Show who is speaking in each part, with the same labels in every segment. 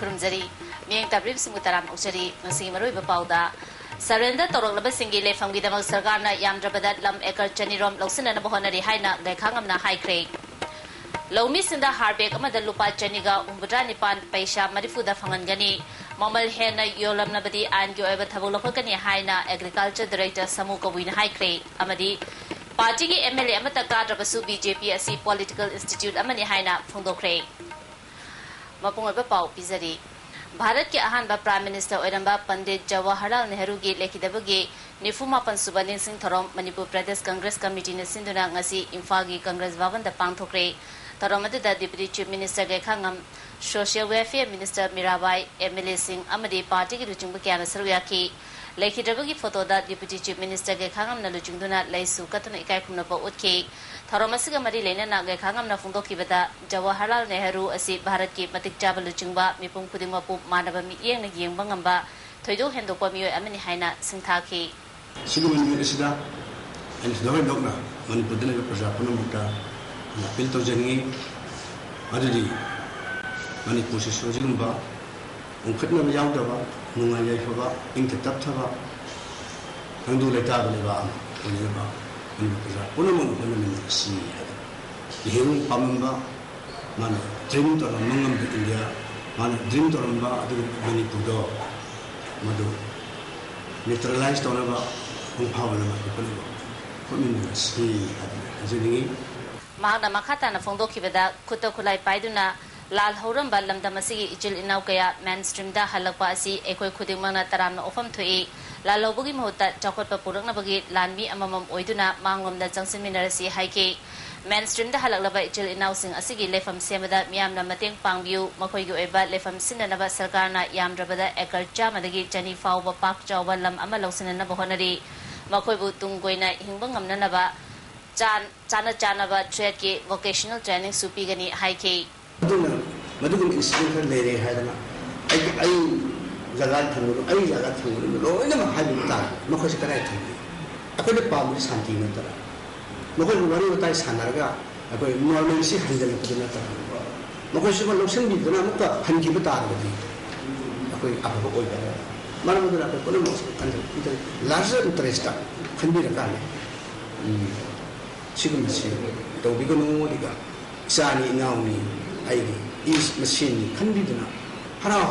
Speaker 1: Kurumzari, Ming Tabrib Simutaram Ushari, Nasimaru Bapauda, Surrender Torolaba Singile from Gidamal Sargana, Yamdrabadat Lam Ekar Chanirom, Losin and Bohonari Haina, Gakangamna High Craig. Low miss in the Harbek, Amada Lupa Chaniga, Umbudrani Pan, Paisha, Marifuda Fangani, Momal Hena, Yolam Nabadi, and Yoeva Tabulokani Haina, Agriculture Director Samuka Win High Craig, Amadi. Party MLA Amata Kadra Basu BJPSC Political Institute Amani Haina Fundo Craig. Mapunga Pau Pizari. Bharat ke ahanba Prime Minister Oiramba Pandit Jawaharlal Nehru ge lekidabage Nifuma Pansubanin Singh Thorom Manipur Pradesh Congress Committee ne Sinduna ngasi Imphal gi Congress Bhavan da pangthokre. Thorom da Deputy Chief Minister ge khangam Social Welfare Minister Mirabai MLA Singh amadi party gi luchungba kya sarya ki lekidabage photo da Deputy Chief Minister ge khangam na luchungduna laisu katuna ikai khumna pa utke. Tharomasiga mari lena na ge khangam na fundo ki bada Jawaharlal Nehru asi Bharat ki matik chaba luchungba mipung khudingma pu manaba mi yeng na yeng bangamba thoido hendo pa miyo amani haina singtha ki
Speaker 2: sigumani mi isida and is doing dogna mani pudana ge praja puna mutta na pil to jengi adidi mani pusi sojigumba ungkhatna ma yaw da ba nunga yai fa ba ingta tap tha ba handu leta ba ba ni ba Punamun punamun si Him Pamba Mana dream to Mungam India Mana dream to Ramba Manipudo Madu neutralized on about power Punamun si
Speaker 1: Magna Makata na Fondo Kibeda Kutokulai Paiduna Lal Horam Balam Damasi Ichil Inaukaya mainstream da Halapa si Eko Kudimana Taram Ofam to Lalobugi Mota, Chokot Purana Bagi, Lanmi Amam Oiduna, Mangum the Junction Minerasi Haiki, mainstream the Halaba Ichil announcing a Sigi Lefam Semada, Miam Namating Pangbu, Makoyu Eba, Lefam Sinanaba Sargana, Yam Drabada, Ekar Jamadagi, Jenny Fauba, Park Jawalam, Amalosin and Nabahonari, Makobu Tunguina, Himbangam Nanaba, Chana Chanaba, Trade vocational training, Supigani, Haiki.
Speaker 2: Madum is lady Hadana. I Zagat Tangu, I Zagat Tangu, no, never had it done. Mokosaka. I could have bound this hunting. Mokon worry what I Sanaga, I could normally see Handel to the matter. Mokosaka Losen be the Namaka, and give it out of it. I could up over there. Maramada Polemos and larger interest can be the family. She can see, though we go no more. Sani Naomi, I is machine can be done.
Speaker 1: Handak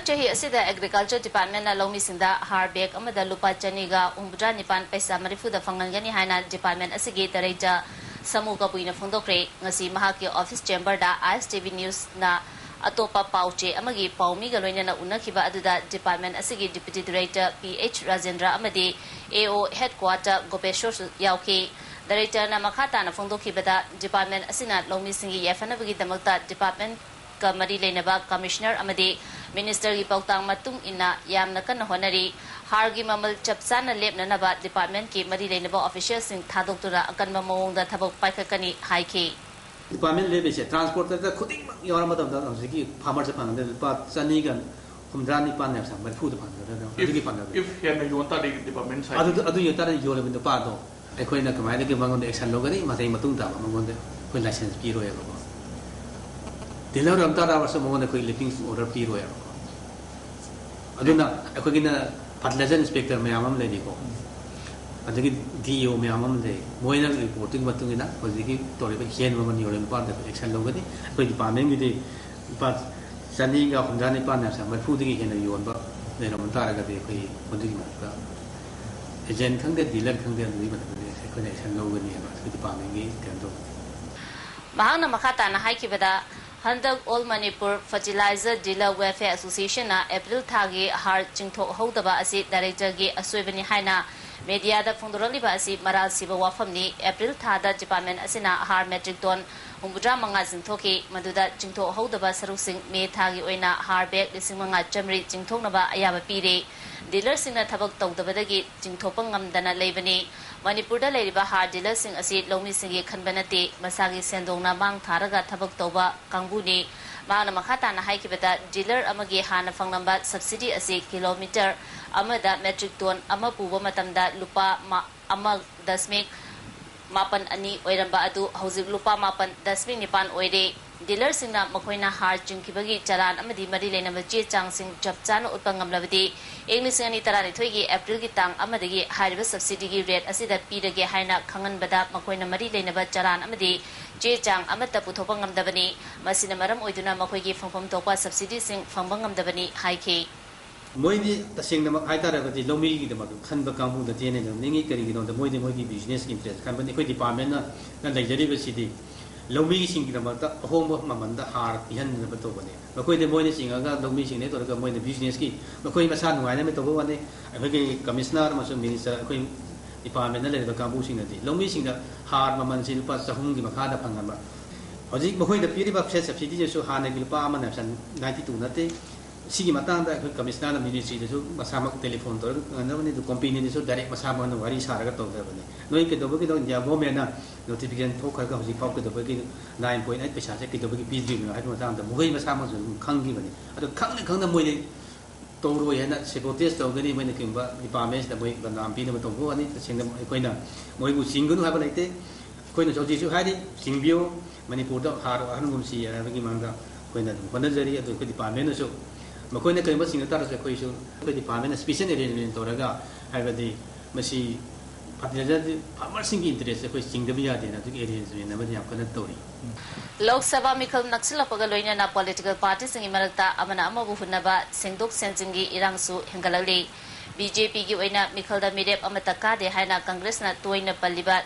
Speaker 1: Chahi Asida Agriculture Department Alomi Sinda, Harbek, Amada Lupa Chaniga, Umbra Nipan Pesa Marifu the Fangangani Hana Department Asigi Reja, Samuka Puina Fundokre, Nasi Mahaki Office Chamber da ISTV News na Atopa Pauche, Amagi Paumi Galena Unakiba Aduda Department Asigi Deputy Director PH Rajendra Amadi, AO Headquarter Gopeshor Yauki. Director na Makata na Fondo Kibada Department Asina Lomi Singi Yafanabagi Damata Department Kamari Lenaba Commissioner Amadi Minister Gipautang Matung Ina Yam Nakan Honari Hargi Mamal Chapsana Lep Nanaba Department Ki Mari Lenaba officials in Tadoktura Akan Mamong the Tabok Paikakani Haiki
Speaker 3: Department Levish Transport the Kuting Yoramadam Ziki Palmer Japan the Pat Sanigan from Drani Panam but food upon
Speaker 4: if you want that department side
Speaker 3: Adu Yutari Yola in the Pardo. I couldn't command the Bangon the Exxon Logani, Matay Matunda, among the license Piro. The Lord of Tara was among the living order Piro. I do not, I could get a Patlazen inspector, Mayamam Lady. I think Dio Mayamam Day, Moina reporting Matungina, was the Tori Hen woman you're in part of Exxon Logani, with the Paming with the but sending up from Dani Panas and my food in the Yuan, then on Taraga, they pay Agent can get dealer can get the connection over the department.
Speaker 1: Mahana Makata na Haikibada, Handak All Manipur Fertilizer Dealer Welfare Association na April Tagi Har Jingto Hodaba Asi Director Gi Aswebani Haina Media da Fundoraliba Asi Maral Siba Wafamni April Tada Department Asina Har Metric Ton Umbudra Manga Zintoki Maduda Jingto Hodaba Sarusing Me Tagi Oina Har Bek Lisimanga Jamri Jingtonaba Ayaba Pire Dealers in a Tabak Togdabadagi Jingtopangam Dana Labani Manipurda Ladiba Har Dealers in Asi Lomi Singi Kanbanati Masagi Sendona Mang Taraga Tabak Toba Kanguni Mana Makata na Haikibata Dealer Amagi Hana Fangnamba Subsidy Asi Kilometer Amada Metric Ton Amapuba Matamda Lupa Amag Dasmik Mapan Ani Oiramba Adu Hausi Lupa Mapan Dasmik Nipan Oire dealer singna makoina har chungkibagi chalan amadi mari leinaba che changsing japchana utpangamlabadi English ani tarani thoigi April gi tang amadagi hariba subsidy gi rate asida pirage haina khangan bada makoina mari leinaba chalan amadi che chang amata puthopa ngamdabani masina maram oiduna makoigi phangpham topa subsidy sing phangbang ngamdabani haike
Speaker 3: moidi tasingna haitara gadi lomi gi dama khanba kambu da tene ningi kari gi no da moidi business interest kan bani koi department na lejari ba sidi lomi gi singi dama ta hombo mamanda har pihan na bato bane makoi de moidi singa ga lomi singne to ga moidi business ki makoi masa nuai na me to bane ai commissioner ma minister koi department na le ba kambu singa di lomi singa har maman sin pa sahum gi makha da phangama hoji makoi da piri ba subsidy je so hana gi pa ma na san 92 na te sigi matang da commissioner na ministry de so masamak telephone to na bani to company de so direct masama no wari saraga to da bane noi ke do gi do ya bo me na notification thok kha ga hoji pau ke do gi 9.8 paisa se ke do gi pg no ha matang da moi masama so khang gi bane ado khang na moi de to ro ye na se protest to gani moi na kimba department da moi ba nam pi na to go ani sing da koi na moi bu sing gu ha ba lai te koi na so ji su ha di sing bio manipur da har han gum si ya ba gi mang da koi na ko na jari ado ko department so makoina kay masing na taras ko isu ko department na special arrangement to raga haibadi masi patyaja farmer sing interest ko sing da biya de na to arrangement na bani apna tori
Speaker 1: Lok Sabha Mikhal Naksila Pagaloina na political parties sing imarakta amana amabu hunaba singdok senjingi irangsu hengalali BJP gi oina Mikhal da mirep amata ka de haina Congress na toina paliba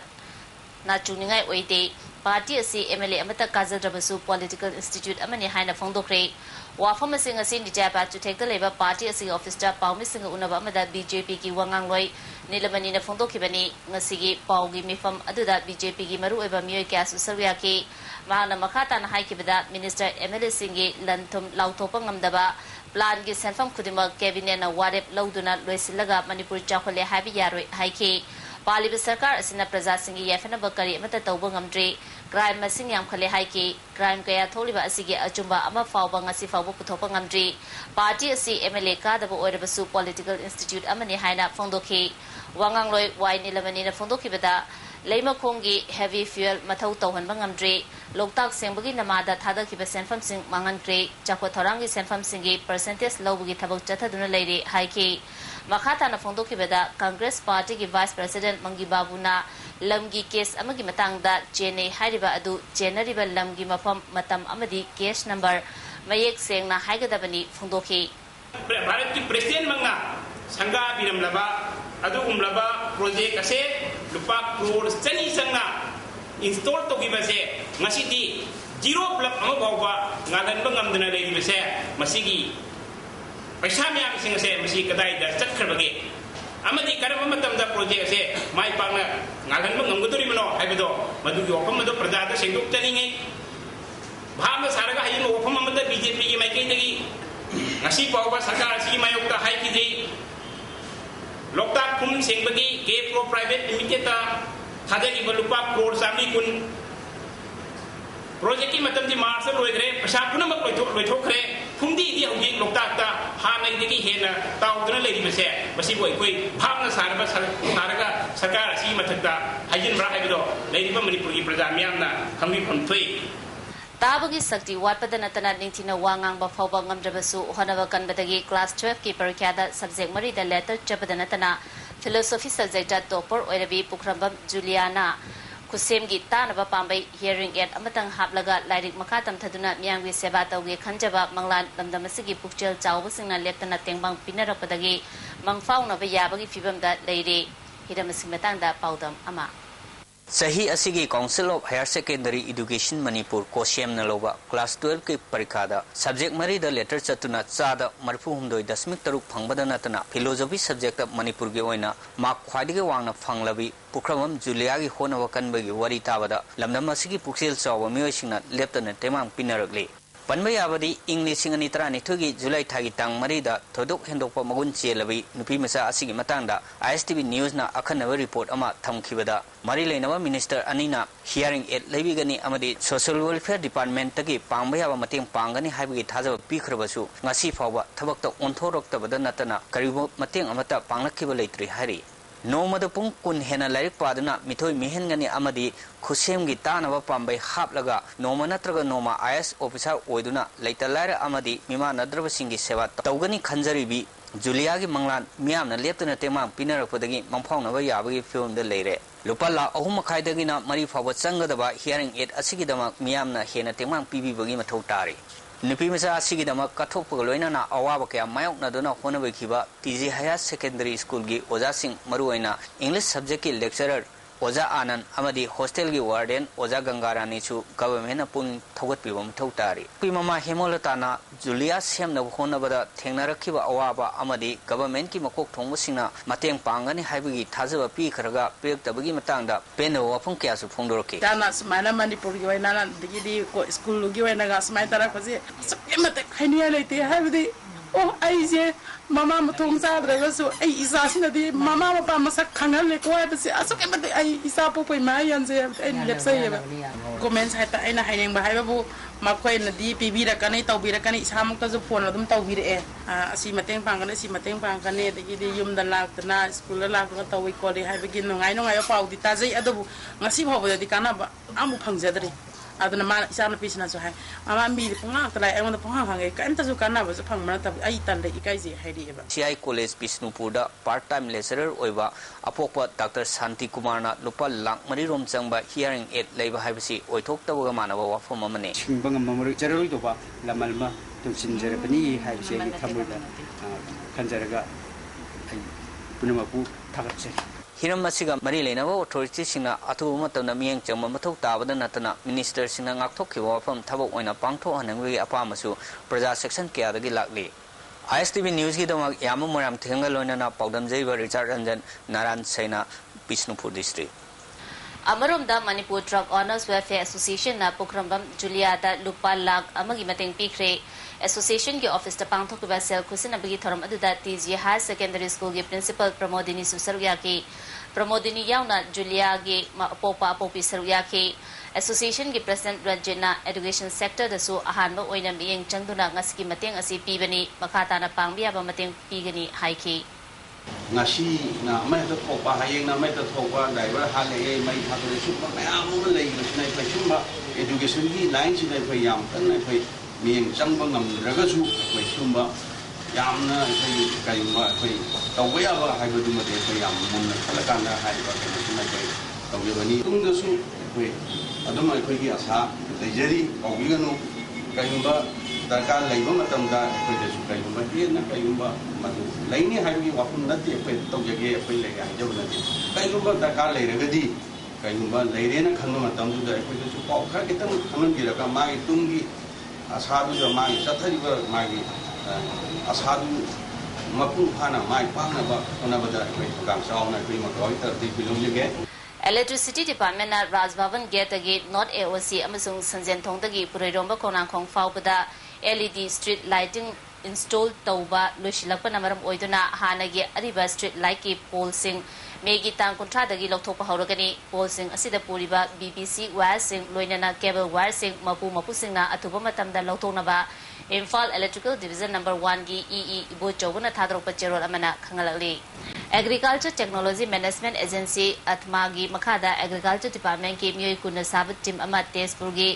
Speaker 1: na chuningai oide party asi MLA amata kajadrabasu political institute amani haina phongdokre wafam sing asin dijaba to take the labor party asi office ta paumi sing unaba amada BJP ki wangang loi nilamani na phongdokhibani ngasigi paugi mifam aduda BJP gi maru eba miyoi kya susarya ki mahana makhata na haikibada minister MLA singi lanthum lauthopa ngamdaba plan gi senfam khudima cabinet na warep lauduna loisilaga manipur chakhole habi yaroi haiki Paliba Sarkar asina praja singi yafana bakari amata tawba ngamdre crime masing yam khale haiki crime kaya tholiba asigi achumba ama fawba ngasi fawba puthopa ngamdre party asi MLA ka daba oirabasu political institute amani haina phongdokhi wangang loi wai nilamani na phongdokhi bada leima khonggi heavy fuel mathau tawhanba ngamdre loktak sengbagi namada thadakhiba senfam sing mangankre chakwa thorangi senfam singi percentage lawbugi thabak chathaduna leire haiki Makhata na phongdokhi beda Congress Party ki Vice President Mangi Babu na lamgi case amagi matangda chene hairiba adu chenariba lamgi mafam matam amadi case number mayek sengna haigadabani phongdokhi
Speaker 5: Bharat ki president mangna sangga biram laba adu umlaba project ase lupa crore chani sangna install to gibase ngasidi zero plug ama bawa ngalan bangamdana legi base masigi paisa me am sing se masi kadai da chakkhar bage amadi karam matam da project se mai pangna ngalan bang ngamguduri mano haibedo madu gi opam madu prajada sengduk tani ngai bhama saraga hayin opam amada BJP gi mai kai dagi ngasi bawa sarkar si mayok da hai ki dei lokta kum seng bagi ke pro private limited ta thade gi balupa crore samni kun project ki matam di marsa loi gre pasha punam loi thokre phumdi di hogi lokta ta ha nai di hena taw dana le di mase masi boi koi bhamna sarba saraga sarkar si mathakta hajin bra haibido le di manipur gi praja myamna khangbi phamthoi
Speaker 1: Tabagi sakti watpada natana ningtina wangang ba fawba ngamdrabasu honaba kanbadagi class 12 ki parikyada subject mari da letter chapada natana philosophy subject topper oirabi pukrambam Juliana kusem gi tanaba pambai hearing aid amatang haplaga lairik makatam thaduna myangwi seba tawge khanjaba manglan lamdamasigi pukchel chawbasingna leptana tengbang pinarapadagi mangfauna ba yabagi fibamda leire hiramasing matangda paudam ama
Speaker 6: Sahi asigi Council of Higher Secondary Education Manipur Koshem Naloba Class 12 ke parikada subject mari da letter chatuna chada marfu humdoi dasmik taruk phangbada natana philosophy subject Manipur ge oina mark khwadi ge wangna phanglabi pukramam Julia gi hona wakan bagi wari tabada lamdam asigi puksel chawa miyosingna leptana temang pinarakle Panbayabadi English ngani tarani thugi July thagi tang marida thodok hendokpa magun chelabi nupi masa asigi matangda ISTV News na akhanaba report ama thamkhibada mari leinaba minister anina hearing aid lebigani amadi social welfare department tagi pangbayaba mateng pangani haibagi thajaba pikhrabasu ngasi fawba thabakta onthoroktabada natana karibo mateng amata panglakhiba leitri hari नोमद पुंग कुन हेना like पादना मिथोय मिहेनगनी अमदी खुसेमगी तानवा पांबई हापलगा नोमा नत्रगा नोमा IAS officer ओइदुना लैतलार अमदी मिमा नद्रबसिंगी सेवा तौगनी खंजरीबी जुलियागी मंगलान मियामना लेप्तना तेमांग पिनरपदगी मंफाउनबा याबगी film the लेरे लुपा लाख 3 मखाइदगिना मरी फावो चंगदबा hearing aid असिगिदमा मियामना हेना तेमांग पिबिबगी मथौ तारी नुपी मचा असिगिदमा कथोपग लोइनाना अवाब कया मायोकनादुना होनबखिबा TG higher secondary school की ओजासिंग मरुओइना English subject की लेक्चरर ओजा आनंद अमदी हॉस्टल की वार्डन ओजा गंगारानी छु गवर्नमेंट पुन थौगतपिबम थौतारी पिममा हेमोलताना जुलिया सेमनब होनबदा थेंगनरखिबा अवाबा अमदी गवर्नमेंट की मकोक थोंगबसिंगना मतेंग पांगनी हाइबगी थाजबा पीखरगा पेक्तबगी मतंगदा पेनो वफम कयासु फोंदोरके
Speaker 7: ताना समाना मणिपुर की वैना दिगिदी स्कूल की वैना समाय तारा खजे सकेमते खैनिया लेते हाइबदी ओ आइजे मामा मथोंग चाद्रगसु आई इसासिनदी मामा मपा मसक खंगल को हाइबसे असकेमते आई इसा पोपै मायनजे आई लेप्सैबा कमेंट्स हाइता आइना हाइनेंबा हाइबाबु मखोइनदी पिबिरकनी तौबिरकनी इसामुक्तजु फोन अदुम तौबिरे असि मतेंग पांगने असि मतेंग पांगने दगिदी युमदा लाक्तना स्कूल लाक्तना तौइ कोले हाइबगी नुंगाइ नुंगाइ पाउदी ताजै अदबु ngasi phobodadi kanaba amu phangjadri aduna ma isana pisna so hai mama mi punga tala engon punga hange kanta su kanaba so phangmana tab ai tan de ikai je hairi eba
Speaker 6: CI college Bisnupur da part time lecturer oiba apokpa Dr Santi Kumar na lupa lakh mari rom changba hearing aid leiba haibasi oithok tabaga manaba wafam amane
Speaker 8: shingbang mamari charoi doba lamalma tumsinjere bani haibasi thamuda kanjaraga ai punamapu thagache
Speaker 6: हिरम मसिगा मरी लेनबो authority सिंगना अथुब मतना मियंग चम मथौ ताबदा नतना minister सिंगना ngakthokखिबो वफम थबक ओइना पांगथो हनंगि अपामसु प्रजा section क्यादगी लागली ISTV news की दमक याम मराम थेंगा लोइना पाउदम जैबा रिचार्ड रंजन नारायण सैना बिष्णुपुर डिस्ट्रिक्ट
Speaker 1: अमरोमदा Manipur truck owners welfare association ना पुक्रमबम जुलियादा लुपा लाख अमगी मतेंग पीखरे एसोसिएशन के ऑफिस ता पांगथोकबा सेल खुसिनबगी थरम अदुदा टीजी हायर सेकेंडरी स्कूल के प्रिंसिपल प्रमोदिनी सुसरुया की प्रमोदिनी यावना जुलिया के पोपा पोपी सरुया की एसोसिएशन के प्रेसिडेंट रंजना एजुकेशन सेक्टर दसु अहानबा ओइना मियंग चंगदुना ngasi मतेंग असि पीबनी मखाताना पांगबियाबा मतेंग पीगनी हाइखी
Speaker 2: ngasi na mai ta thopa hayeng na mai ta thopa driver hale mai thakre sumba mayam ma lei na pai sumba education gi line si dai pai yam tan na pai mieng changba ngam raga su pai sumba yam na pai kai ma pai tawya ba hai ba du ma de pai yam mun na khala kan na hai ba kai na pai tawya ba ni tung da su pai adum ai pai gi asa dai jari au gi ganu kai ba darkar leiba matam da pai da su kai ba hi na kai ba madu laini hai gi wafun na de pai tawya ge pai le ga jau na de kai ba darkar le raga di kai ba le re na khan matam du da pai da su pau kha ki tam khanan gi ra ka ma gi tung gi asadu da mai sathari ba mai asadu mapu phana mai pangna ba ona ba da kai kam saw na kai ma koi tar ti bilum ge
Speaker 1: Electricity Department na Raj Bhavan Gate agi Not AOC amasung Sanjen Thong dagi Purayomba Konang Khong Faubada LED street lighting install tauba loisilakpa namaram oiduna hanagi ariba street light ki pole sing megi tang kontra dagi lokthokpa hauragani pole sing asida puriba BBC wire sing loinana cable wire sing mapu sing na athuba matamda lokthoknaba Imphal Electrical Division number 1 gi EE Ibo Chobuna thadrokpa cherol amana khangalakli Agriculture Technology Management Agency Atma gi makhada Agriculture Department ki miyoi kunna sabat team ama Tezpur gi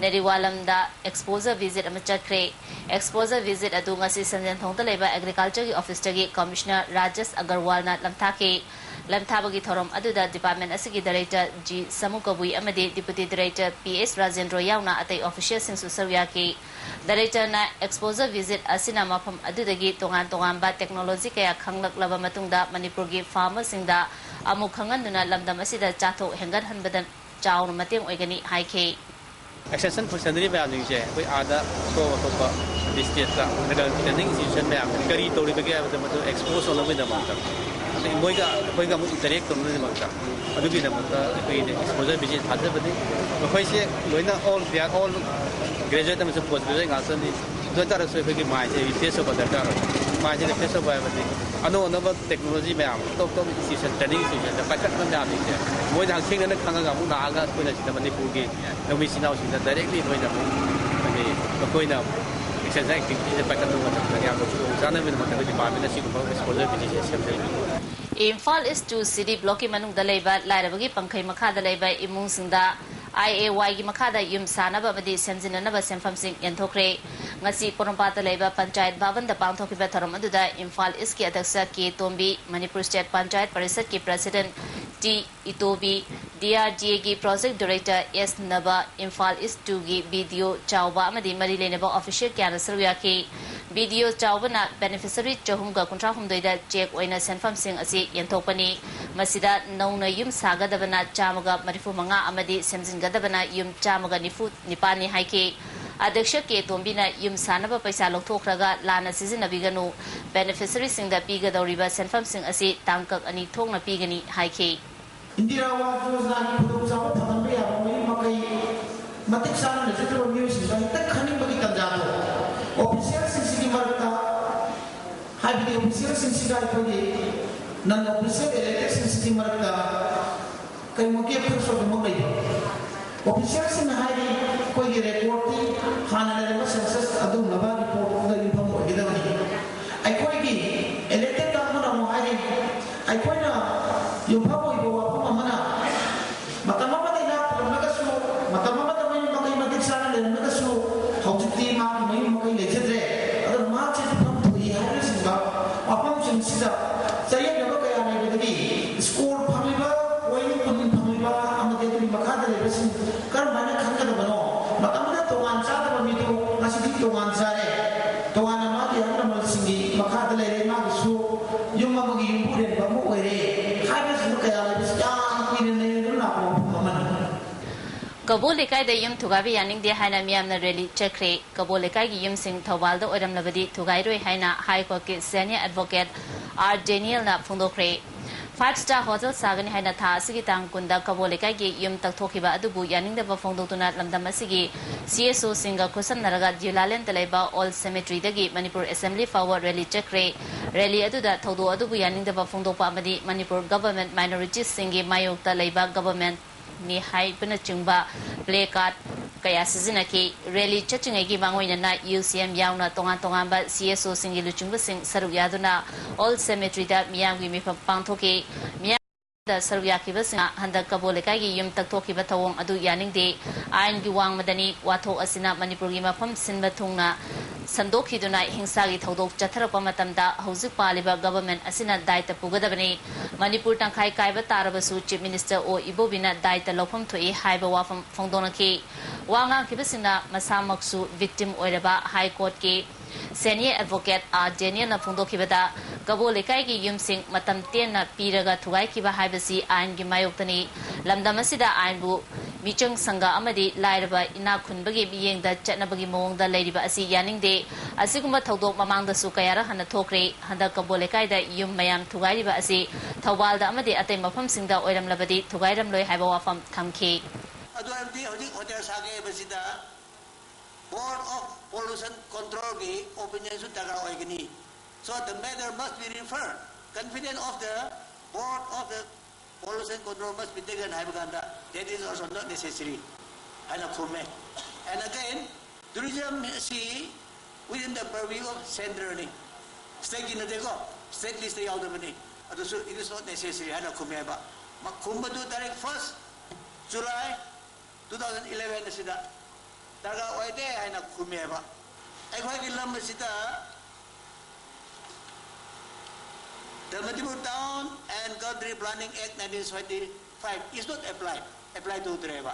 Speaker 1: Neriwalamda exposure visit ama chakre exposure visit adu ngasi Sanjan Thongta leba Agriculture ki office gi Commissioner Rajesh Agarwal na lamthaki lamthabagi thorom aduda department asigi director G Samukabui amadi deputy director PS Rajendra yauna atai official sing susarya ki director na exposure visit asina mafam adudagi tongan ba technology kaya khanglak laba matungda Manipur gi farmer singda amu khanganuna lamdam asida chatho hengan hanbadan chaun mateng oigani haike
Speaker 3: extension for secondary bayam je koi ada so to district ta medical training institution bayam kari tori bage abada mato expose on the mata ani moiga mu direct to no mata adugi na mata koi exposure visit hadra bade koi se loina all they are all graduate am post graduate ngasan ni do tar so koi mai je face of the tar mai je face of bayam ano technology bayam to institution training institution ta pakat man da ni moi da thing na khanga ga mu na ga koi na chita Manipur gi nomi sinau sin directly noi na ani koi na exercise activity pakat no mata ya ko sana bin mata department si ko exposure visit sem
Speaker 1: Imphal East to City Block Manung the Labor, Larabagi Pankai Makada Labor, Imusunda, IAY Makada Yum Sanaba, the Senzin and Nava Senfam Sing Yentokre, Nasi Ponompata Labor, Panchayat Bavan, the Pantoki Betaramanda, Imphal Iski Adaksa Ki Tombi, Manipur State Panchayat, Parisat President T. Itobi, DRGA Project Director S. Naba, Imphal East to Video Chauba, Madi Marilenaba Official Canasariaki, Video Chaubana, Beneficiary Chahumga Contrahum Doida, Jack Oina Senfam Sing Asi Yentopani, Masida, Nona Yum Saga Davana, Chamaga, Marifumanga, Amadi, Semzin Gadavana, Yum Chamaga Nifu, Nipani Haiki, Adaksha K. Tombina, Yum Sanaba Paisalo Tokraga, Lana Season Abiganu, Beneficiary Sing the Piga the River Senfam Sing Asi, Tankak Ani Tonga Pigani, Haiki.
Speaker 9: Indira Wajna, Pudusa, Tamambia, Makai, Matiksan, the General Music, and the Kanibaki Kanjano. Officials in City Marta, have the officials in City non official elections in City Marta, Kamuki of the Mumbai. Officials in Heidi, Kogi reporting, Hana census, Adu Lava report the Impamo Hidani. I quite elected Tamana Mohadi, I quite Yumpamo Mamana, Matamama de Nagasu, Matamama the Matiksan and Nagasu, how to team up my legendary, other marches come to the Harris upon Sisa, Sayang Nabaka, school Pamiba, Wayne Pamiba, Amadeli Makata, Karmana Kankabano, Matamana to one Sada Mito, Nasiti to one Sare, to one Amadi Animal Singi, Makata Magasu, Yumamagi, Buddha, Bamu, Harris Mukaya, Star, Queen and Nana.
Speaker 1: Kabolikai the Yum Tugabi Yaning the Hana Miam Rally Chekre, Kabolikai Yum Sing Tawaldo Odam Lavadi, Tugairo Hana, High Court Senior Advocate R. Daniel Nap Fundokre. 5-star Hotel Sagan Hana Tasigi Tankunda, Kabolikai Yum Taktokiba Adubu Yaning the Bafondotuna Lamdamasigi, CSO Singer Kusan Naraga, Dulalan Taleba, All Cemetery the Gate, Manipur Assembly Forward Rally Chekre, Rally Aduda, Todo Adubu Yaning the Bafondo Pamadi, Manipur Government Minorities Singi, Mayok Taleba Government. Ni hai puna chungba play card kaya sizinaki rally chachingagi bangoina na UCM yauna tongan ba CSO singi luchungba sing saruk yaduna all cemetery da miyamgi mi pangthoki miyam da saruk yakiba singa handa kaboleka gi yum taktoki ba tawong adu yaning de ain gi wang madani wathok asina manipur gi mafam sinba thungna Sandoki Dunai Hingsagi Todok Chatarapa Matamda, Hosik Paliba government Asina Daita Pugadabani, Manipur Tankai Kaiba Tarabasu, Chief Minister or Ibobina Daita Lopum to E Haiba from Fondonaki, Wanga Kibasina, Masamaksu, victim Oiraba, High Court Ki, Senior Advocate R. Daniel Fundokibada, Gabolekaigi Yum Sing, Matam Tena Piraga Tuaikiba Haibasi, Ain Gimayotani, Lamdamasida Ainbu. Michung Sanga Amadi, Lairaba, Ina Kunbagi being the Chatnabagi Mong, the Lady Basi Yaning Day, Asiguma Todok Mamang the Sukayara, Hana Tokre, Handa Kabolekai, the Yum Mayam, Tugari Basi, Tawal the Amadi, Atema Pum Sing the Oiram Labadi, Tugairam Loy Haibawa from Kamki.
Speaker 10: Board of Pollution Control opinion so the matter must be referred. Confident of the Board of the Pollution Control must be taken. That is also not necessary. And again, tourism within the purview of central state in the state list out of money. It is not necessary. Kumbadu Tarik 1st July 2011 Taga Oide and Kumeba. I quite love the Manipur Town and Country Planning Act 1925 is not applied to Dreva.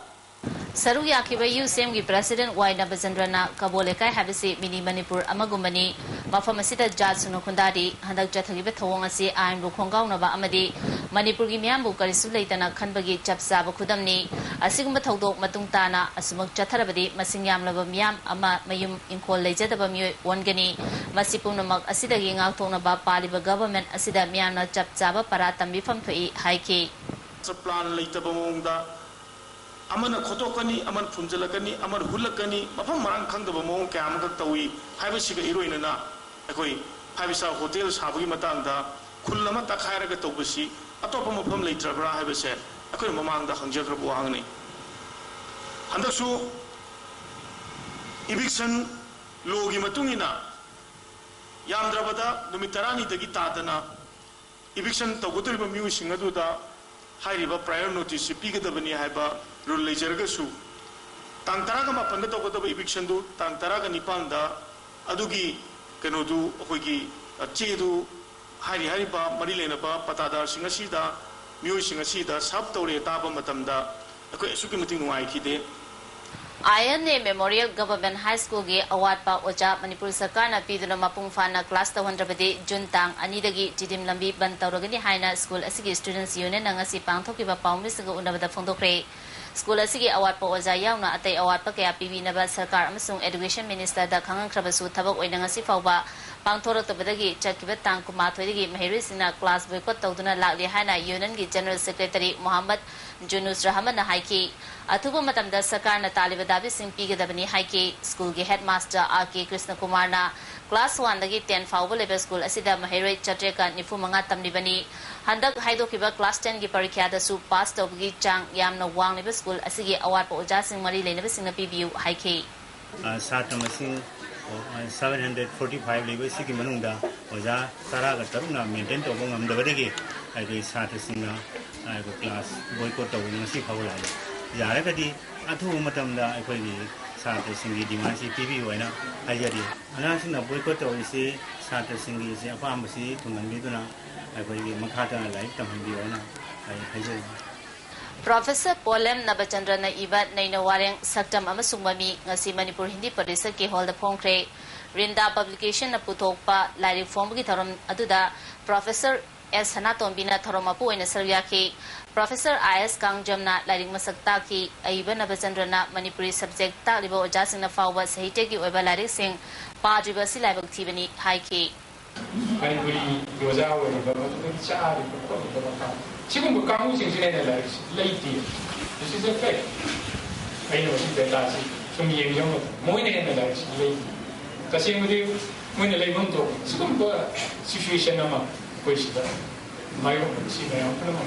Speaker 1: Saruya Kibayu Semgi President Waina Bazendrana Kabolekai Habisi Mini Manipur Amagumani Mafamasita Jatsuno Kundadi Handak Jataliba Tawangasi I'm Rukongaunaba Amadi Manipur Gimiambu Karisulatana Kanbagi Chapsaba Kudamni Asiguma Todok Matungtana Asumuk Chatarabadi Masingam Lavamiam Ama Mayum Inko Lejadabami Wangani Masipunamak Asida Gingatonaba Paliba government Asida Miana Chapsaba Paratambi from Tui Haiki.
Speaker 11: Plan later Bamunda. Amana Kotokani, Aman Punjalakani, Aman Hulakani, Mapam Marang Kangabamo, Kamaka Tawi, Habisiga Iroina, Akoi, Habisa Hotels, Habi Matanda, Kulamata Kairaga Tobasi, Atopam of later, Habise, Akoi Mamang the Hanjaka Buangani. Handasu Eviction Logi Matungina Yamdrabada, Numitarani the Gitatana, eviction tawgudri ba miu sing adu da hairiba prior notice pigadabani haiba rule lejarga su tang taraga ma panda tawgudaba eviction du tang taraga nipal da adugi keno du hoigi chedu hairiba mari lena ba patadar singa sida miu singa sida sab tawre taba matamda akoi suki muting nuai khide
Speaker 1: INA Memorial Government High School ge award pa oja Manipur Sarkar na piduna mapung fana class ta 100 June tang ani dagi jidim lambi ban tawragani haina school asigi students union na ngasi pangthokiba pawmi singa unabada phongdokre school asigi award pa oja yauna atai award pa kaya pibi naba sarkar amasung education minister da khangang khrabasu thabak oina ngasi fawba pangthorok tabadagi chakiba tang kuma thoidagi mahiri sina class boycott tawduna lakli haina union gi general secretary Muhammad Junus Rahman na haiki athuba matamda sarkar na taliba dabi sing pigadabani haiki school gi headmaster RK Krishna Kumar na class 1 dagi 10 fawba level school asida mahiroi chatreka nifu manga tamlibani handak haidokiba class 10 gi parikya da su pass tawgi chang yamna wang level school asigi award pa oja sing mari lenaba sing na pibiu haiki
Speaker 12: satamasi 745 level sigi manungda oja taraga taruna maintain to ngam dabadagi ai sata singa ai class boycott to ngasi phawla yare kadi athu matamda ai ni sata singi demand si pibi hoina ayari ana sinna boycott to isi sata singi si apam si thungan duna ai ni makhata lai tambi hoina ai hajai
Speaker 1: Professor Polem Nabachandra na iba naina wareng saktam amasung mami ngasi Manipur Hindi Parishad ke hall da phongkre Rinda publication na puthokpa lari form gi tharom aduda Professor S Hanatombi tharoma pu oina sarya ki Professor IS Kangjamna lari masakta ki aiba Nabachandra na Manipuri subject ta libo oja sing na fawwa sahitya ki oiba lari sing pa diversity laibak thibani hai ki
Speaker 13: Manipuri yoja oina ba cha ri ko 지금 뭐 강우생신에는 레이티 this is a fact 아이는 어떻게 다시 좀 얘기하면 모이는 애는 다시 레이티 다시 우리 모이는 레이먼도 지금 뭐 시츄에이션 아마 보이시다 마이로 지내요 그러면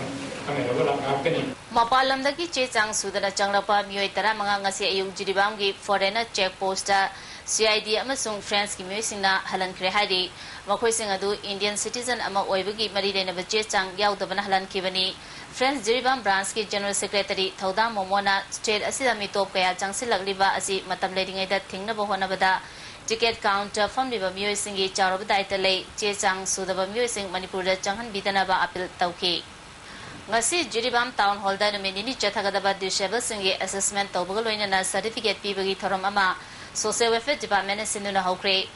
Speaker 13: 카메라가 앞에니
Speaker 1: Mapalamdagi chechang sudana changlapa miyoi tara mga ngasi ayung jiribamgi foreigner check post CID amasung France ki miyoi singna halan kre haidi makhoi sing adu Indian citizen ama oibagi mari lenaba chechang yaudabana halan kibani France jiribam branch ki general secretary Thauda Momona state asida mi top kaya changsilagliba asi matam ledingai da thingna bahona bada ticket counter famliba miyoi singi charob daitale chechang sudaba miyoi sing Manipur da changhan bidana ba appeal tauki ngasi Jiribam town hall da nominini chathagadaba disable singi assessment tawbaga loina certificate pibagi thorom ama social welfare department sinuna hawkre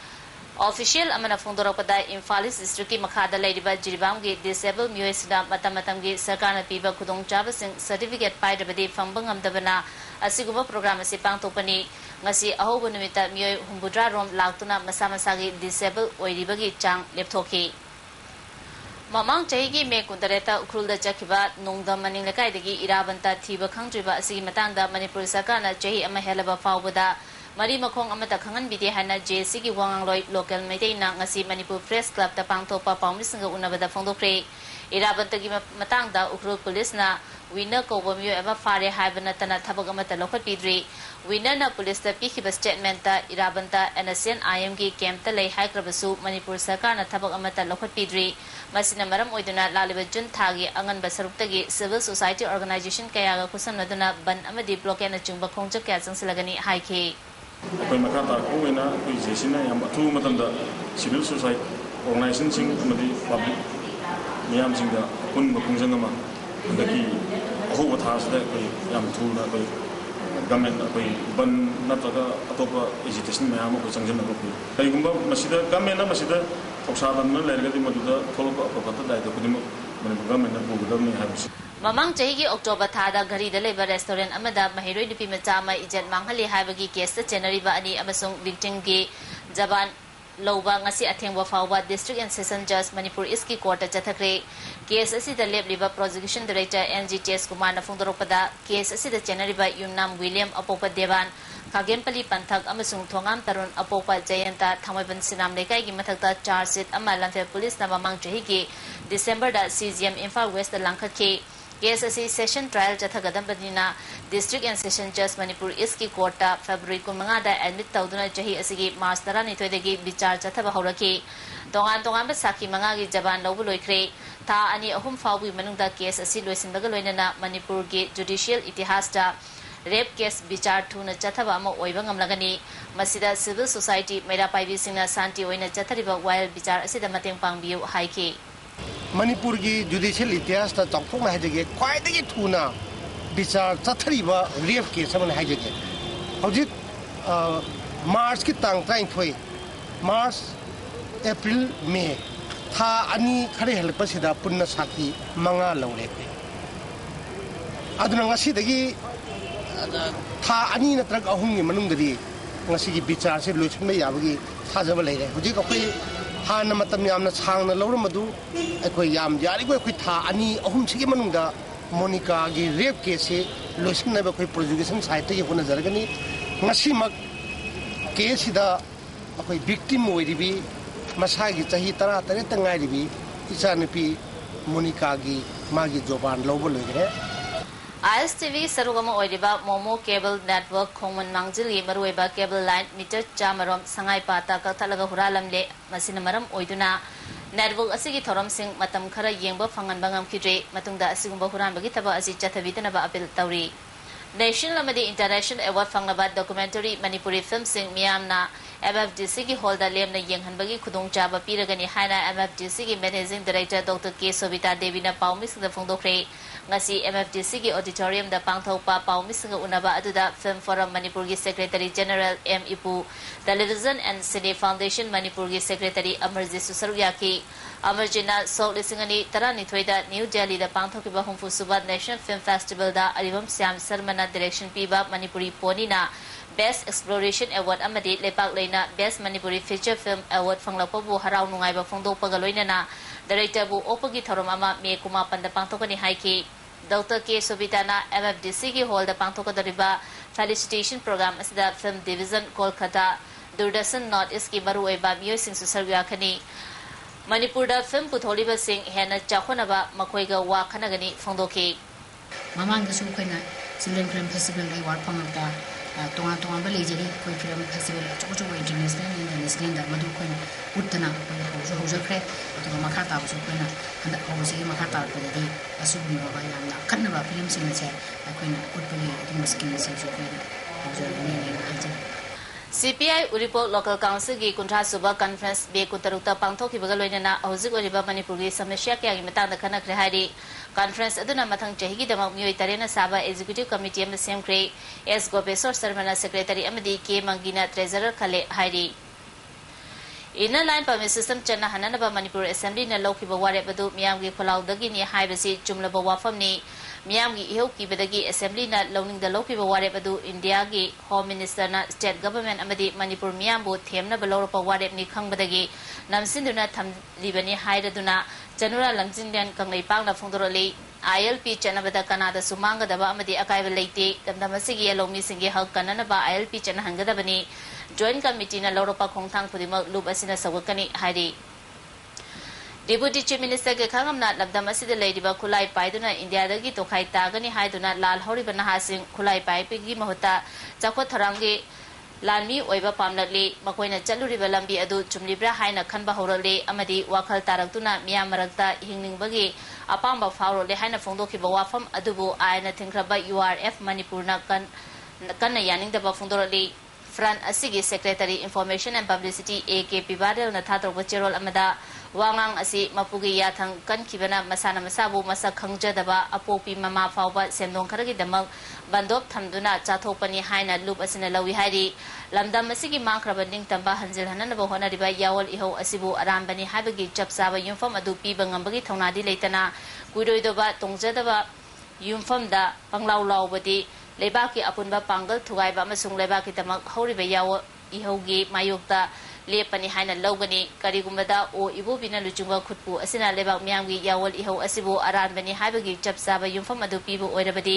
Speaker 1: official amana phongdorapada Imphal district ki makhada leidiba Jiribam gi disabled miyosida matamatam gi sarkarna piba khudong chaba sing certificate paidabadi phambang amdabana asiguma program asi pangtopani ngasi ahobu numita miyoy humbudra rom laktuna masa gi disabled oiribagi chang lepthoki Mamang Chahigi May Kundareta Ukrulda Chakiba Nungda Maning Lakaidagi Irabanta Thiba Khangtriba Asi Matangda Manipur Sarkarna Chahi Ama Helaba Fawbada Mari Makhong Amata Khangan Bidi Hana JC Ki Wangangloi Local Meitena Ngasi Manipur Press Club Ta Pangthopa Pawmisanga Unabada Phongdokre Irabanta Gi Matangda Ukrul Police na winner Kobo Myo Eba Fare Haibana Tana Thabak Amata Lokhat Pidri winner na police ta Pikiba statement ta Irabanta NSN IM Ki camp ta Lei Haikrabasu Manipur Sarkarna Thabak Amata Lokhat Pidri Masina maram oiduna laliba June thagi angan basaruptagi civil society organization kayaga kusamnaduna ban amadi blockade na chungba khongjak kya changsilagani haiki
Speaker 11: koi makata ko ina koi jesina yam athu matamda civil society organization sing amadi public miyam singda kun khongjang ma andaki ahu wathasda koi yam thuna koi government koi ban nataga atopa agitation mayam ko changjana ko kai gumba masida government na masida
Speaker 1: Mamang Chahigi October Thada Gari the Labor Restaurant Amada Mahiro Dipi Machama Ijet Manghali Habagi Kesta January Bani Amasung Victim Gi Jaban Loba Ngasi Athengwa Fawba District and Session Judge Manipur Iski Court Chathakre Case Asi the Lab Liba Prosecution Director NGTS Kumana Fundaropada Case Asi the January by Yumnam William Apopa Devan Kagempali Panthak Amasung Thongam Tarun Apopa Jayanta Thamaban Sinam Lekai Gimathakta Charge It Amalanfe Police na Mamang Chahigi December da CGM Imphal West the Lankaki case असी session trial चथगदबनीना district and session जज Manipur east की court February 15 दा admit तौदुना चही असिगी मार्च 12 दगी विचार चथब हौरकी तोंगान तोंगान साखी मंगा की जबान लौब लोइख्रे था अनि अहुम फाउगी मनुंगदा केस असी लोइसिनबग लोइनना मणिपुर की जुडिशियल इतिहास दा रेप केस विचार थुना चथब अमा ओइबा ngamlagani masida civil society मेरा पाइबी सिंगना शांति ओइना चथरिबा वायल विचार असिदा मतेंग पांगबियु हाइकी
Speaker 14: मणिपुर की जुडिशियल इतिहास ता चौथों हाइजगे ख्वाइदगी थुना विचार चथरिबा रेप केस अमन हाइजगे हौजिक मार्च की तांग 23 मार्च अप्रैल मे था अनि खरे हेल्पसिदा पुन्ना साखी मंगा लौले अदुना ngasiदगी था अनि नत्रक अहुमगी मनुंगदी ngasi विचार से लोचन में याबगी थाजब लेरे हौजिक अखोई हाना मतम यामना सांगना लौर मधु अखोई याम यारी को अखोई था अनि अहुम सिगी मनुंगदा मोनिका की रेप केस से लोचन ने अखोई प्रोसिक्यूशन साइड ते होना जरगनी ngasi mak केस सिदा अखोई विक्टिम ओइरिबी मसागी चाही 13 तंगाइरिबी इचानुपी मोनिका की मागी जोबान लौब लोइरे
Speaker 1: ISTV Sarugama Oiriba Momo Cable Network Khongman Mangjili Maruiba Cable Line Meter Chamarom Sangai Pata Katalaga Huralamle Masinamaram Oiduna Network Asigi Thoram Sing Matam Khara Yengba Fangan Bangam Kidre Matunda Asigumba Hurambagi Taba Azi Chatavitanaba Apil Tauri National Lamadi International Award Fangabat Documentary Manipuri Film Sing Miamna MFDC की holder लेमना यंगहनबगी खुदोंग चाबा पीरगनी हाइना MFDC की managing director doctor K Sobita Devi ना पाउमिसंग फोंदोख्रे ngasi MFDC की ऑडिटोरियम दा पांगथौपा पाउमिसंग उनबा अदुदा फिल्म फोरम मणिपुर की सेक्रेटरी जनरल एम इपू television and cine foundation Manipur की सेक्रेटरी अमरजीत सुसरुया की अमरजिना सोक लिसिंगनी 12 दा न्यू दिल्ली दा पांगथौकिबा हुंफु सुबा नेशनल फिल्म फेस्टिवल दा अरिवम श्याम शर्मा ना डायरेक्शन पीबा Manipuri पोनीना Best Exploration Award amadi lepak leina Best Manipuri Feature Film Award fanglakpabu harau nungaiba phongdokpaga loinana Director bu opagi thorom ama me kuma panda pangthokani haiki Dr. K Sobitana MFDC ki hall da pangthokadariba felicitation program asida Film Division Kolkata Durdasan North East ki maru oiba miyoi sing su sargya khani Manipur da film putholiba sing hena chakhonaba makoiga wa khanagani phongdoki
Speaker 15: Mamang da su khoina Children Film Festival ai war phangta तोंगा तोंगा बलेजरी कोई film festival choco choco international international दा मधु कोइना उतना होजो होजख्रे तो मखा ताबसु कोइना हंदा होबसी मखा ताबदि असुबि बाबा यामना खन्नबा film सिंग से कोइना उतपली दुम skin से जो कोइना होजो ने हाजे
Speaker 1: CPI Uripok Local Council की कुंठा सुबह कॉन्फ्रेंस बे कुतरुक्ता पांगथोकिबगा लोइनना हौजिक ओरिबा मणिपुर की समस्या क्या की मतांग खनख्रे हाइरि कॉन्फ्रेंस अदुना मथंग चही की दमक मियोय तरेना साबा एग्जीक्यूटिव कमिटी अम सेमख्रे एस गोपेश्वर शर्मा सेक्रेटरी अमदी के मंगीना ट्रेजरर खले हाइरि इनर लाइन परमिट सिस्टम चना हननबा मणिपुर असेंबली न लौखिबा वारेब अदु मियामगी खोलाउदगी नि हाइबसी चुमलबा वाफमनी मियामगी इहो किबदगी असेंबली न लौनिंग द लौखिबा वारेब अदु इंडिया की होम मिनिस्टर न स्टेट गवर्नमेंट अमदी मणिपुर मियामबु थेमना बलौरपा वारेब नि खंगबदगी नमसिंदुना थमलिबनी हाइरदुना जनरा लंजिंगन कंगलै पांगना फोंदोरली ILP चनबदा कनादा सुमांगदबा अमदी अकाइब लेते दमदमसिगी लोमी सिंगे हक कननबा ILP चनहंगदबनी जॉइंट कमिटी न लौरपा खोंथांग खुदिमक लूप असिना सवकनी हाइरि Deputy Chief Minister के खांगमना लबदम असिदा लेदिबा खुलाई पाइदुना इंडिया दगी तोखाई तागनी हाइदुना लाल हौरिबा नहासिंग खुलाई पाइपेगी महता चाखो थरांगे लानमी ओइबा पामलकली मकोइना चलुरिबा लंबी अदु चुमलिब्रा हाइना खनबा हौरले अमदी वाखल तारक्तुना मियाम मरक्ता हिंगनिंगबगी अपांबा फावरोले हाइना फोंदोखिबा वाफम अदुबु आयना थिंख्रबा URF मणिपुरना कन्ना यानिंगदबा फोंदोरले फ्रंट असिगी secretary information and publicity AK पिबादल न थातोरबा चेरोल अमदा वांगांग असि मपुगी याथंग कनखिबना मसाना मसाबु मसा खंगजदबा अपोपी ममा फावबा सेंदोंग खरगी दमक बंदोप थमदुना चाथोपनी हाइना लूप असिना लवी हाइरि लमदम असिगी मांख्रबा निंगतंबा हंजिल हननबा होनरिबा यावल इहो असिबु अरामबनी हाइबगी चपसाबा युमफम अदु पीबा ngambagi थौनादि लेतना कुइरोइदोबा तोंगजदबा युमफमदा पंगलाउ लाउबदी लेबाकी अपुनबा पांगल थुगाइबा अमसुंग लेबाकी तमक हौरिबा यावल इहोगी मायोक्ता लेपनी हाइना लौगनी करिगुमदा ओ इबोबिना लुचुंगा खुटपु असिना लेबाक मियांगी यावल इहो असिबु अरानबनी हाइबगी चपसाबा युमफम अदु पीबु ओइरबदी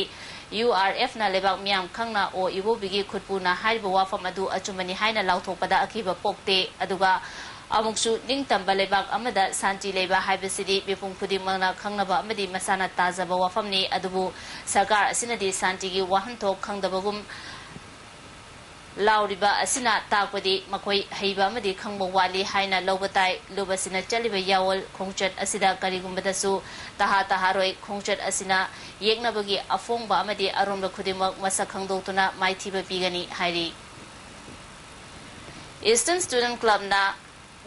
Speaker 1: URF na lebak miam khangna o ibo bigi khutpu na haiba wafam adu achumani haina lauthokpada akiba pokte aduga Amuksu ning tamba lebak amada santi leba haibasidi bipung khudimangna khangnaba amadi masana tajaba wafamni adubu sarkar asinadi santi gi wahanthok khangdabagum lauriba asina takpadi makoi heiba amadi khangba wali haina lobatai lubasina chaliba yawol khongchat asida karigumbadasu taharoi khongchat asina yeknabagi afongba amadi aromba khudimak masak khangdoktuna maithiba pigani hairi Eastern Student Club na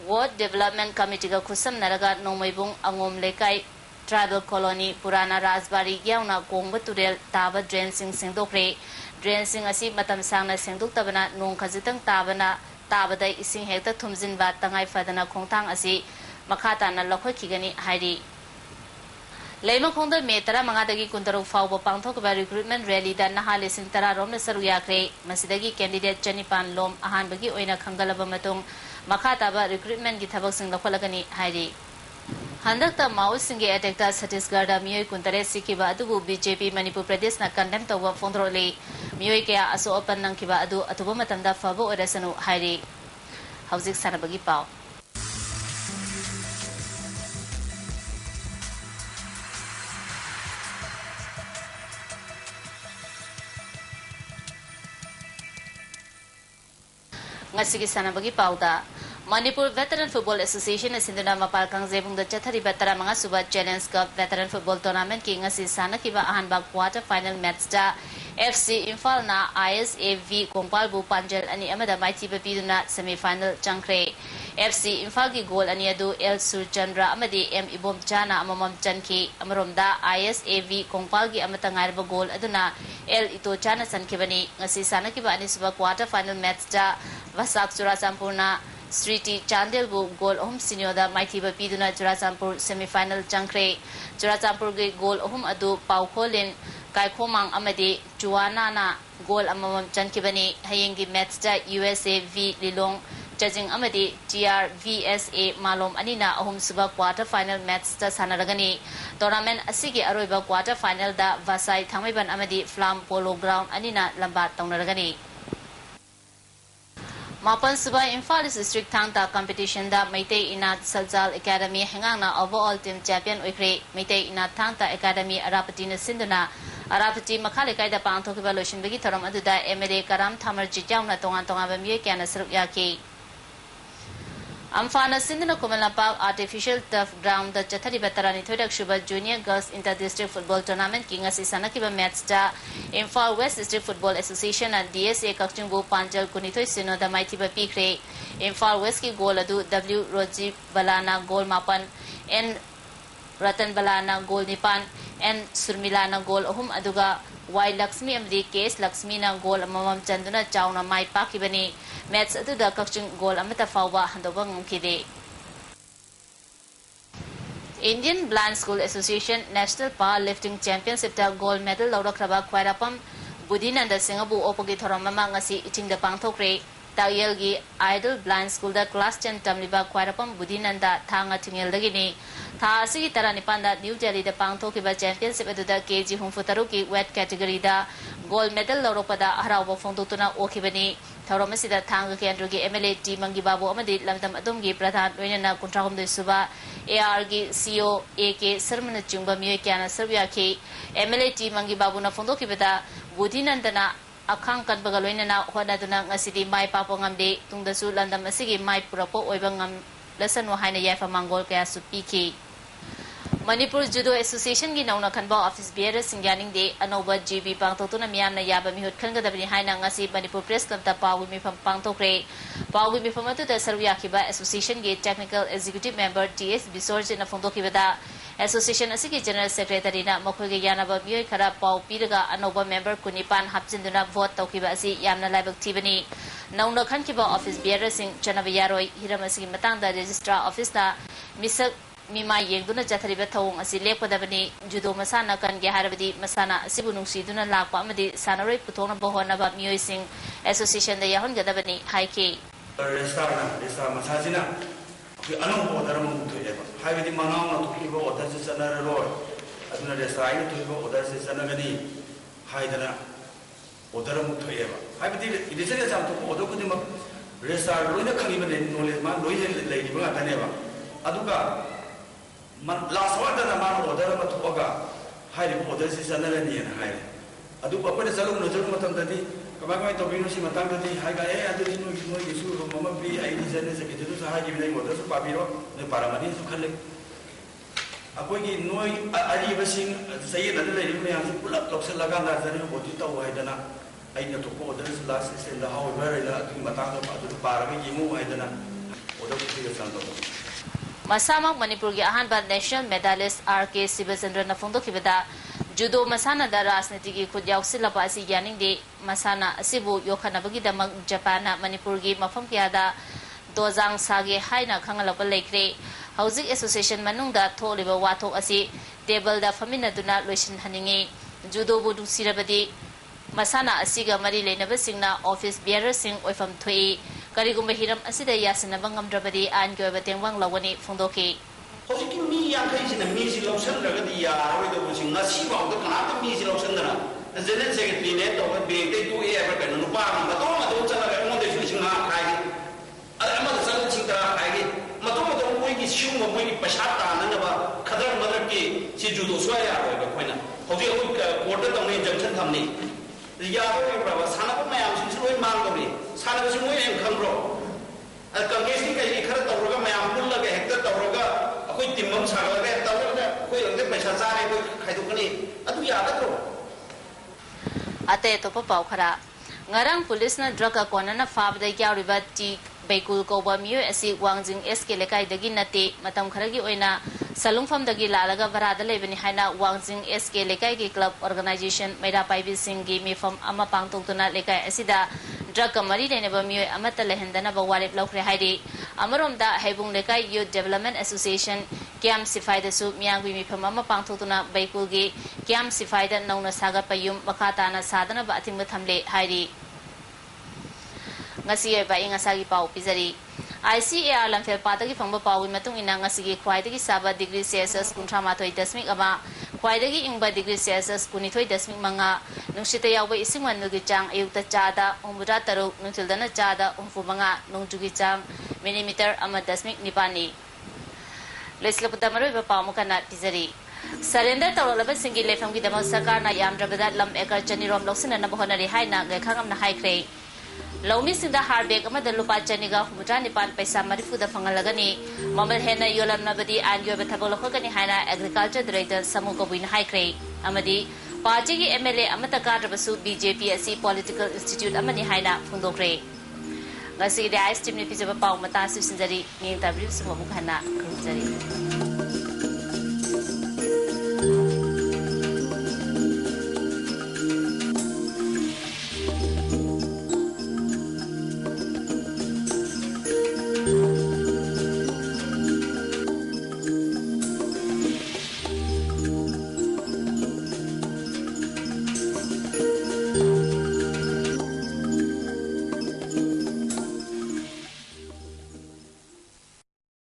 Speaker 1: Ward Development Committee ga khusam naraga nomaibung angom lekai tribal colony Purana Rajbari yauna kongba turel taba drain sing singdokre drain sing asi matam sangna singdok tabana nong khajitang tabada ising hekta thumjin ba tangai fadana khongthang asi makhata na lokhoi khigani hairi Lema khongda me tara mangadagi kuntaruk fawba pangthok ba recruitment rally da naha lesing tara rom na saru yakre masidagi candidate Janipan lom ahan bagi oina khangalaba matung makhata ba recruitment gi thabak sing lakholagani hairi handakta Maoist singe attack ta Chhattisgarh da miyoi kuntare sikiba adubu BJP Manipur Pradesh na condemn tawba fondrole miyoi kya aso open nangkiba adu atuba matamda fabo orasanu hairi hauzik sanabagi pau ngasigi sanabagi pauda Manipur Veteran Football Association asinduna mapal kangjebung da chathari batara manga suba Challenge Cup Veteran Football Tournament ki ngasi sanakiba ahanba quarter final match da FC Imphal na ISAV Kongpal bu Panjal ani amada maithiba piduna semi final changkre FC Imphal ki goal ani adu L Surchandra amadi M Ibom Chana amamam chanki amaromda ISAV Kongpal gi amata ngairba goal aduna L Ito Chana sankibani ngasi sanakiba ani suba quarter final match da Vasak Churachampurna Sriti Chandelbu goal senior da maithiba piduna Churachampur semi-final changkre Churachampur ge goal adu Paukholin Kaikhomang amadi Chuana na goal amamam chankibani hayengi match da USA v Lilong judging amadi GRVSA Malom anina suba quarter final match da sanaragani tournament asigi aroiba quarter final da Vasai Thangmaiban amadi Flam Polo Ground anina lambat taunaragani Mapan suba Imphal district thangta competition da Meitei Inat Saljal Academy hengangna overall team champion oikre Meitei Inat thangta academy Arapati na sinduna Arapati makhale kai da pangthokiba loishinbagi thoram aduda MLA Karam Thamar jityauna tongan ba miye kyana saruk yaki Amphana Sindhana Kumala Park Artificial Turf Ground the Chathari Batarani Thodak Shuba Junior Girls Inter-District Football Tournament King Asi Sanakiba match da Imphal West District Football Association and DSA Kakchungbu Panjal Kunitoi Sino the Maithiba Pikre Imphal West ki goal adu W Roji Balana goal mapan N Ratan Balana goal nipan N Surmilana goal aduga Y Lakshmi amdi Case Lakshmi na goal amamam chanduna chawna mai pakibani match aduda kakchung goal amata fawba handoba ngumkide Indian Blind School Association National Powerlifting Championship da gold medal lawrakraba khwairapam Budinanda Singabu opogi thoramama ngasi ichingda pangthokre Tagyal gi Idol Blind School da class 10 tamliba khwairapam Budinanda thanga thingel dagini Tha asigi taranipan da New Delhi da pangthokiba championship aduda KG humfutaru ki weight category da gold medal lawrokpada harauba fongdotuna okibani Thauromasida thanga kendra gi MLA T Mangi Babu amadi lamdam adumgi pradhan loinana kuntrahumdoi suba AR gi CO AK Sarmana chungba miyo kyana sarvya ki MLA T Mangi Babu na fongdokibada Budinandana akhang kanbaga loinana hodaduna ngasidi mai papo ngamde tungdasu landam asigi mai purapo oiba ngam lesson haina yafa mangol kaya supiki Manipur Judo Association gi nauna khanba office bearer singyaning de anoba GB pangtotuna miyamna yaba mihut khangadabni haina ngasi Manipur Press Club ta pawi mifam pangtokre pawi mifam atu da sarwiya khiba association gi technical executive member TS Bisorje na fondokibada association asigi general secretary na makhoge yanaba miyoi khara paw piraga anoba member kunipan hapchinduna vote tawkiba asi yamna laibak thibani nauna khankiba office bearer sing chanaba yaroi hiram asigi matangda registrar office na misak Mima yengduna jathariba thawung asi lekpadabani judo masana kan ge harabadi masana asibu nungsiduna lakpa amadi sanaroi puthona bohona ba miyoi sing association da yahon gadabani haike
Speaker 2: restaurant masajina ki anu order mu thoye ba haibidi manau na thuki bo order se sanara ro aduna restaurant thuki bo order se sanagani haidana order mu thoye ba haibidi idisega jam to order ku dima registrar loina khangi bane knowledge ma loi lei ni ba tane ba aduga last order na ma order ma thoga hai order si sanala ni na hai adu pa pa salu no jalu matam tadi kamai to binu si matang tadi hai ga adu ni no isu ro mama bi ai ni jane se ke tu sa hai ni order su pa biro ne paramani su khale akoi ki noi ari basing sayi na le ni ya su pulak lok se laga na jane ho ti to hai dana ai na to ko order su last se la how very la tu matang pa tu para ga yimu hai dana order ku ti san to
Speaker 1: Masamak Manipur gi ahan ba national medalist RK Sibasandra na phongdo kibada judo masana da rajniti gi khudyaw silapa asi yaning de masana asibu yokhanabagi damak Japan na Manipur gi mafam kyada dojang sage haina khangalapa lekre housing association manung da tholiba wathok asi table da famina duna loisin haningi judo bu du sirabadi masana asiga mari lenaba singna office bearer sing oifam thoi karigumba hiram asida yasina bangam drabadi an gyo batengwang lawani phongdoki
Speaker 2: hojiki mi yang kai sina mi si lopsan daga di ya roi do busi ngasi ba do kana ta mi si lopsan dana general secretary ne to be te tu e ba kan no pa ma to chala ga mo de su singa kai ala ma sa chi ta kai ma to mo ki shu mo ki pasha ta na ba khadar madar ki si ju do so ya roi ba koina hoji ko court ta ne junction thamni ya ro ba ba sana ko ma yang si roi mang do ni sana ko su mo yang kham ro al kangesi kai khara to ro ga ma yang pul la ga hekta to ro ga akoi timmam saga ga ta ro ga koi ang de paisa sa re koi khai du kani adu ya ga tro
Speaker 1: ate to pa pau khara ngarang police na drug ka kona na fab da kya riba ti beikul ko ba miyo asi wangjing SK lekai dagi nate matam khara gi oina salungfam dagi lalaga barada lebani haina wangjing SK lekai gi club organization maida paibi sing gi mifam ama pangtung tuna lekai asida drug kamari ne ba miyo amata lehendana ba warip lokre haidi amarom da haibung lekai youth development association kiam sifai da su miyangwi mifam ama pangtung tuna beikul gi kiam sifai da nauna saga payum makata na sadana ba ating thamle haidi ngasi ba ingasagi pau pizari ICAR lamfel patagi phangba pawi matung ina ngasi gi khwaidagi saba degree Celsius 38.8 ama khwaidagi ingba degree Celsius 19.5 nungsita yawba ising mannugi chang ayukta chada umbuda taruk nungtildana chada umfumanga nungjugi chang millimeter ama dasmik nipani leslaputta maroi ba pamukana pizari surrender tawlaba singi lefam gi dama sarkar na yamdrabada lam ekar chanirom loksina na bahonari haina gakhangam na haikre Laumi sinda harbek amada lupa chaniga humudra nipan paisa marifuda fangalagani mamal hena yolam nabadi angyo bethabolokani haina agriculture director samu kobin haikre amadi party gi MLA amata kadrabasu BJP asi political institute amani haina phundokre ngasi de ISTV ni pijaba paw mata su sinjari ni tabri sumu khana khujari